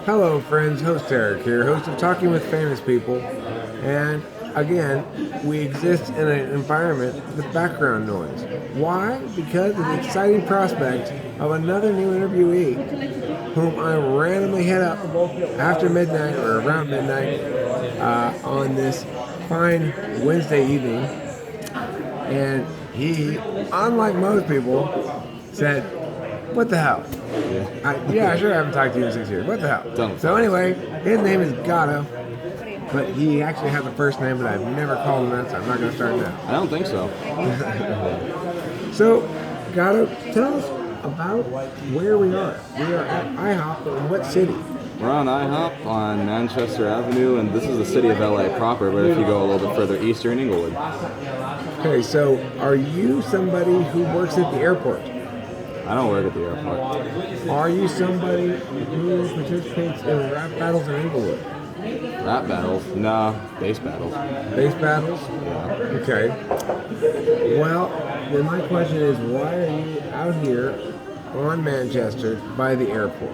Hello, friends. Host Eric here, host of Talking with Famous People. And again, we exist in an environment with background noise. Why? Because of the exciting prospect of another new interviewee, whom I randomly hit up after midnight or around midnight on this fine Wednesday evening. And he, unlike most people, said, "What the hell? Yeah, sure, I haven't talked to you in 6 years. What the hell?" Done. So anyway, his name is Gatto, but he actually has a first name that I've never called him that, so I'm not going to start now. I don't think so. So, Gatto, tell us about where we are. We are at IHOP in what city? We're on IHOP on Manchester Avenue, and this is the city of LA proper, but if you go a little bit further east, you're in Inglewood. Okay, so are you somebody who works at the airport? I don't work at the airport. Are you somebody who participates in rap battles in Inglewood? Rap battles? Nah, bass battles. Bass battles? Yeah. Okay. Well, then my question is, why are you out here on Manchester by the airport?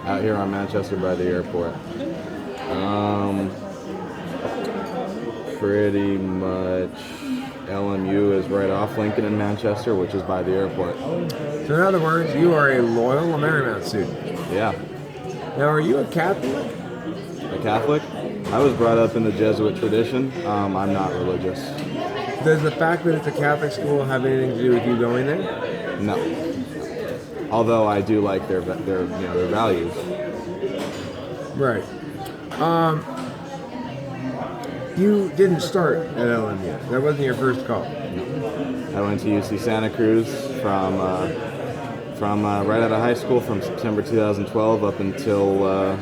Out here on Manchester by the airport. Pretty much LMU is right off Lincoln in Manchester, which is by the airport. So in other words, you are a loyal Marymount student. Yeah. Now, are you a Catholic? A Catholic? I was brought up in the Jesuit tradition. I'm not religious. Does the fact that it's a Catholic school have anything to do with you going there? No. Although I do like their values. Right. You didn't start at LMU. That wasn't your first call. I went to UC Santa Cruz from right out of high school from September 2012 up until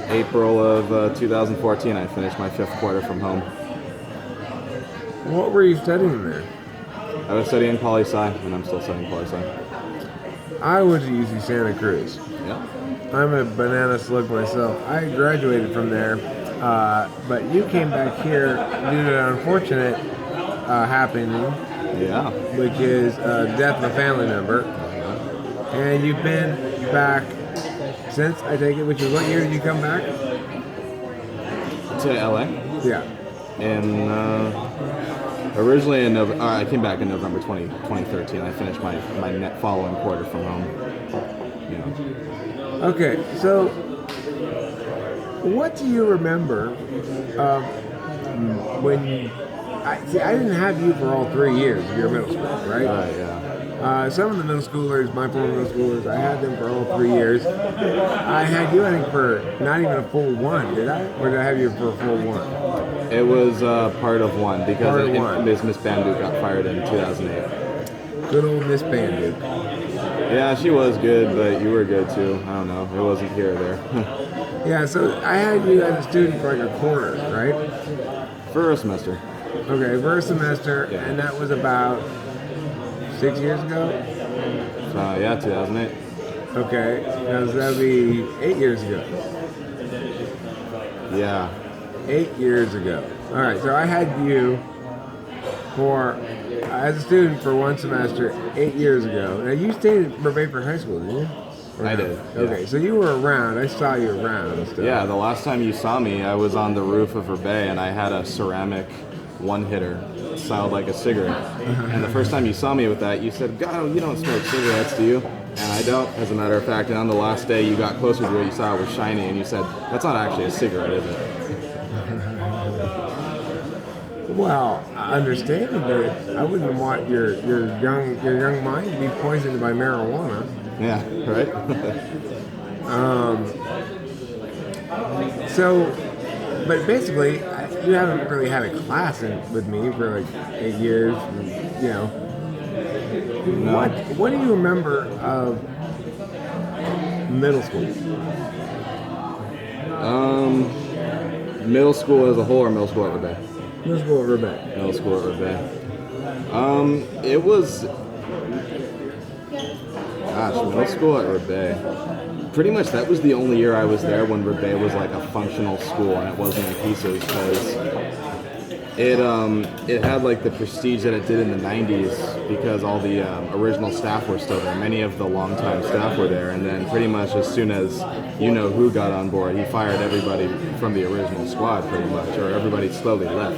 April of 2014. I finished my fifth quarter from home. What were you studying there? I was studying poli-sci, and I'm still studying poli-sci. I went to UC Santa Cruz. Yeah. I'm a banana slug myself. I graduated from there, but you came back here due to an unfortunate happening, Yeah. which is death of a family member. And you've been back since, I take it, which is what year did you come back? To LA. Yeah. Originally in November, I came back in November 2013. I finished my following quarter from home. Yeah. Okay, so what do you remember when you... I didn't have you for all 3 years of your middle school, right? Yeah. Some of the middle schoolers, my former middle schoolers, I had them for all 3 years. I had you, I think, for not even a full one, did I? Or did I have you for a full one? It was part of one because Part of one. Miss Bandu got fired in 2008. Good old Miss Bandu. Yeah, she was good, but you were good too. I don't know. It wasn't here or there. Yeah, so I had you as a student for like a quarter, right? For a semester. Okay, for a semester, Yeah. and that was about 6 years ago? Yeah, 2008. Okay, now so that would be 8 years ago. Yeah. 8 years ago. All right, so I had you for as a student for one semester 8 years ago. Now you stayed at Burbank for high school, didn't you? Or I no? did, yeah. Okay, so you were around. I saw you around and stuff. Yeah, the last time you saw me, I was on the roof of Rebay and I had a ceramic one-hitter styled like a cigarette. And the first time you saw me with that, you said, "God, you don't smoke cigarettes, do you?" And I don't, as a matter of fact. And on the last day, you got closer to it, you saw it was shiny, and you said, "That's not actually a cigarette, is it?" Well, understanding that I wouldn't want your young mind to be poisoned by marijuana. Yeah, right? So, but basically, you haven't really had a class with me for like 8 years. You know, No. what do you remember of middle school? Middle school as a whole or middle school at Rebay? Middle school at Rebecca. Middle school at Rebay. It was... Gosh, middle school at Rebay. Pretty much that was the only year I was there when Rebay was like a functional school and it wasn't in pieces because It had like the prestige that it did in the '90s because all the original staff were still there. Many of the longtime staff were there, and then pretty much as soon as you know who got on board, he fired everybody from the original squad, pretty much, or everybody slowly left.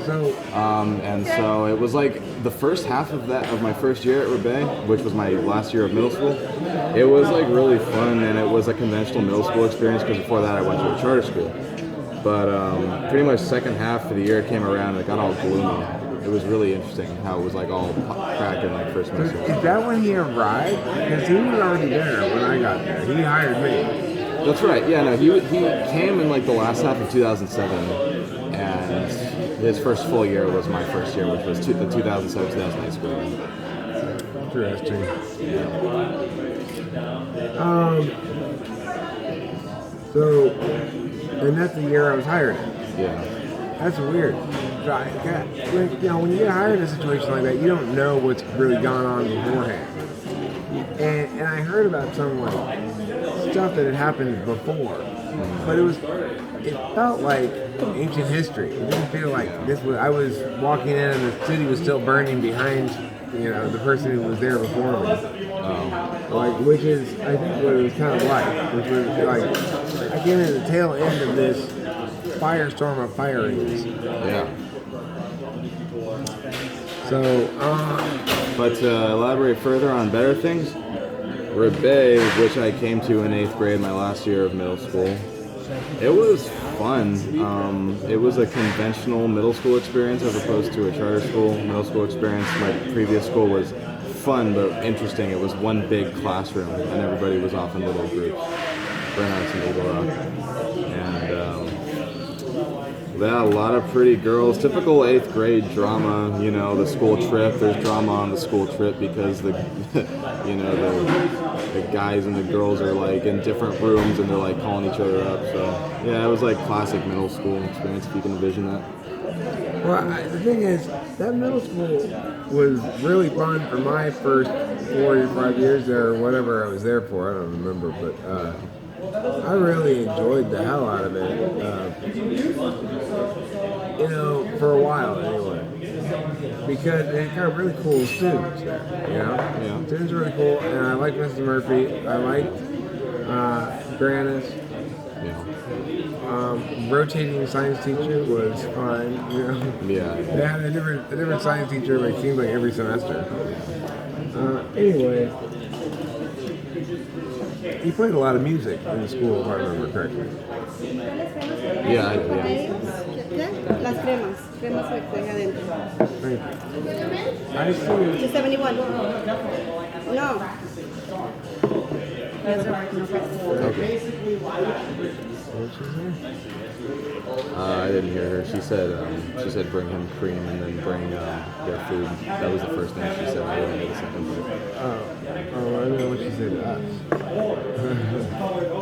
So, And so it was like the first half of my first year at Rebay, which was my last year of middle school. It was like really fun, and it was a conventional middle school experience because before that I went to a charter school. But pretty much second half of the year came around and it got all gloomy. It was really interesting how it was like all cracking like first semester. is that when he arrived? Because he was already there when I got there. He hired me. That's right. Yeah, no, he came in like the last half of 2007, and his first full year was my first year, which was the 2007-2008 school year. Interesting. So, and that's the year I was hired in. Yeah. That's weird. When you get hired in a situation like that, you don't know what's really gone on beforehand. And I heard about some like stuff that had happened before, but it felt like ancient history. It didn't feel like this was. I was walking in and the city was still burning behind, the person who was there before me. Which is I think what it was kind of like. Which was like I came in at the tail end of this firestorm of firings. Yeah. So, But to elaborate further on better things, Rebay, which I came to in 8th grade, my last year of middle school, it was fun. It was a conventional middle school experience as opposed to a charter school middle school experience. My previous school was fun but interesting. It was one big classroom and everybody was off in little groups. Burnouts and Eagle Rock. And yeah, a lot of pretty girls. Typical 8th grade drama, the school trip. There's drama on the school trip because the guys and the girls are like in different rooms and they're like calling each other up. So yeah, it was like classic middle school experience if you can envision that. Well, the thing is, that middle school was really fun for my first 4 or 5 years there, or whatever I was there for. I don't remember, but I really enjoyed the hell out of it. For a while anyway, because they got really cool students there. Yeah. Students were really cool, and I liked Mrs. Murphy. I liked Grannis. Yeah. Rotating science teacher was fun. Yeah. They had a different science teacher, but it seemed like every semester. Anyway, he played a lot of music in the school, if I remember correctly. Yeah. Las cremas que hay adentro. Thank you. I see. 271. No. Okay. What she say? I didn't hear her. She said bring him cream and then bring their food. That was the first thing she said. I didn't hear the second part. Oh, I know what she said to us.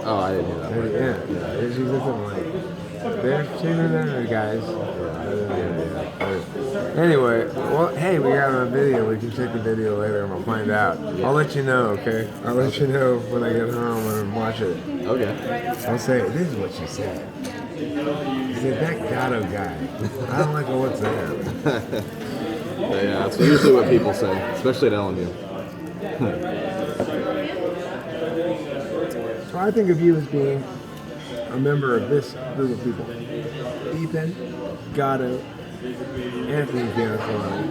Oh, I didn't hear that part. Yeah. She said something like, "There's two in there, guys." Anyway, well, hey, we got a video. We can check the video later and we'll find out. I'll let you know, okay? I'll let you know when I get home and watch it. Okay. I'll say, this is what she said. She said, that Gatto guy. I don't like what's there. Yeah, that's usually what people say, especially at LMU. So I think of you as being a member of this group of people. Ethan, Gatto, Anthony Giannassoni.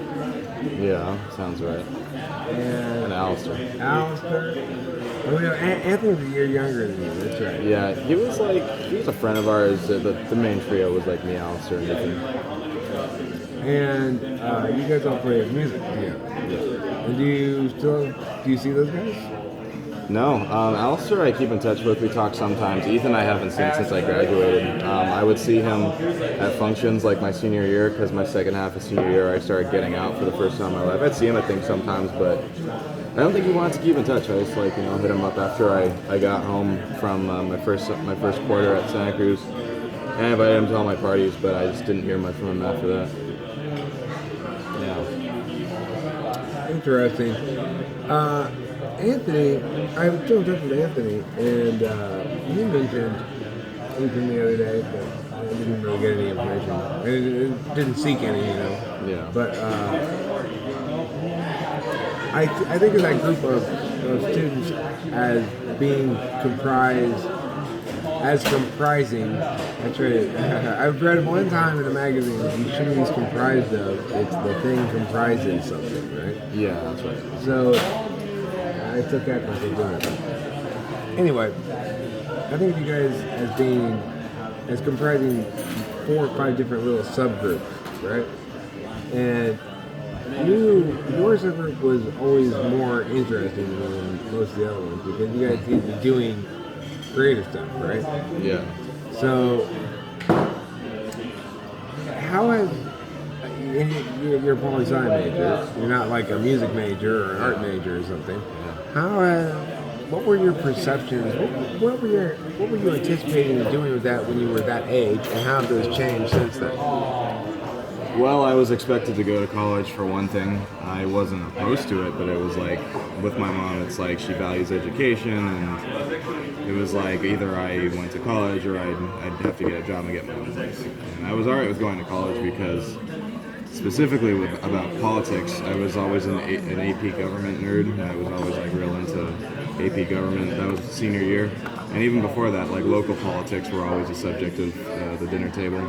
Yeah, sounds right. And Alistair. Anthony's a year younger than you, that's right. Yeah, he was a friend of ours. The main trio was like me, Alistair, and Ethan. And you guys all play music together. Yeah. And do you see those guys? No, Alistair I keep in touch with. We talk sometimes. Ethan I haven't seen since I graduated. I would see him at functions like my senior year because my second half of senior year I started getting out for the first time in my life. I'd see him I think sometimes, but I don't think he wanted to keep in touch. I just hit him up after I got home from my first quarter at Santa Cruz. And I invited him to all my parties, but I just didn't hear much from him after that. Yeah. Interesting. Anthony, I was still in touch with Anthony, and he mentioned Ethan the other day, but didn't really get any information. It didn't seek any, you know. Yeah. But I think of that group of students as being comprised, as comprising. That's right. I've read one time in a magazine, you shouldn't be comprised of. It's the thing comprises something, right? Yeah, that's right. So I took that and I said, "Good." Anyway, I think of you guys as comprising 4 or 5 different little subgroups, right? And your subgroup was always more interesting than most of the other ones because you guys seem to be doing creative stuff, right? Yeah. So, how has you're a poli-sci major? You're not like a music major or an art major or something. What were your perceptions? What were you anticipating doing with that when you were that age, and how have those changed since then? Well, I was expected to go to college for one thing. I wasn't opposed to it, but it was like, with my mom, it's like she values education, and it was like either I went to college or I'd have to get a job and get my own place. And I was alright with going to college because, specifically about politics, I was always an AP government nerd, and I was always like real into AP government. That was senior year. And even before that, like local politics were always a subject of the dinner table,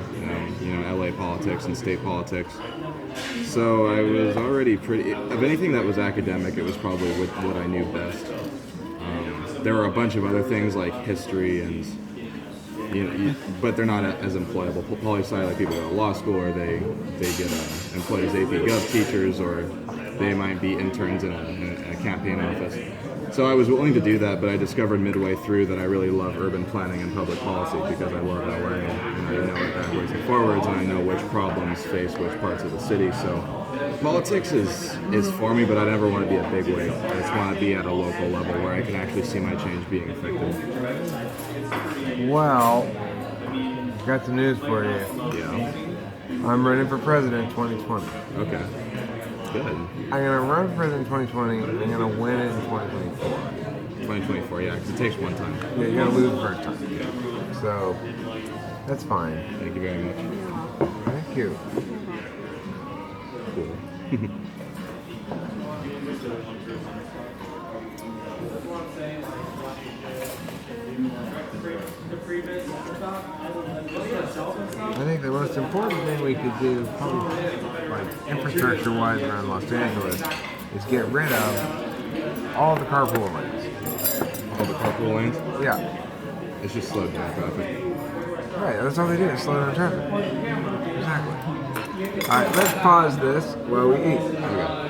you know, LA politics and state politics. So I was already of anything that was academic, it was probably what I knew best. There were a bunch of other things like history and, but they're not as employable. Poli-sci, like people go to law school or they get employed as AP Gov teachers, or they might be interns in a campaign office. So I was willing to do that, but I discovered midway through that I really love urban planning and public policy because I love LA, and I know it backwards and forwards, and I know which problems face which parts of the city. So politics is for me, but I never want to be a bigwig. I just want to be at a local level where I can actually see my change being effective. Well, got some news for you. Yeah. I'm running for president 2020. Okay. Good. I'm gonna run for president 2020. I'm gonna win it in 2024. 2024, yeah, because it takes one time. Yeah, you're gonna lose the first time. So that's fine. Thank you very much. Thank you. Cool. I think the most important thing we could do, probably like infrastructure-wise around Los Angeles, is get rid of all the carpool lanes. All the carpool lanes? Yeah. It's just slowed down traffic. Right, that's all they do is slow down traffic. Exactly. All right, let's pause this while we eat. Okay.